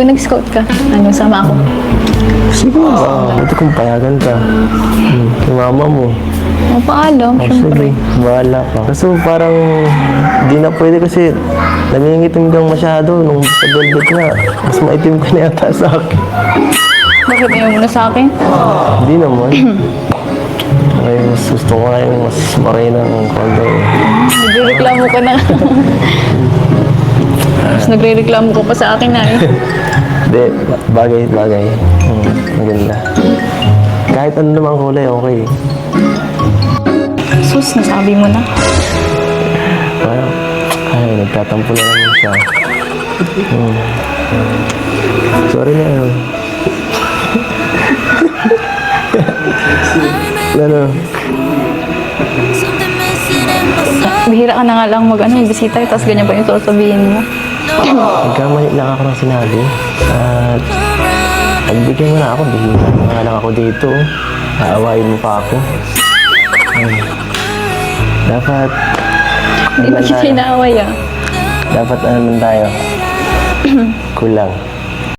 Kung nag-scout ka, ano, sama ako. Sige, ito kung payagan ka. Yung mama mo. O, paalam, syempre. Sige, bahala ka. Kaso parang di na pwede kasi nangingitim kang masyado nung sa velvet nga. Mas maitim ka na yata sa akin. Bakit ayaw mo na sa akin? Hindi naman. Ay, mas gusto ko nga yung mas marina ng konti. Nagre-reklamo ka na. Mas nagre-reklamo ko pa sa akin na eh. Hindi, bagay. Maganda. Kahit ano namang kulay, okay. Sus, nasabi mo na. Ay, nagtatampo na naman siya. Sorry na yun. Ano? Bihira ka na nga lang bisita eh, tapos ganyan pa yung sasabihin mo. Nagkamali lang ako ng sinabi. At nagbigay mo na ako. Bihira na nga lang ako dito. Aawain mo pa ako. Dapat... Hindi ba kita inaaway ah? Dapat ano naman tayo? Kulang.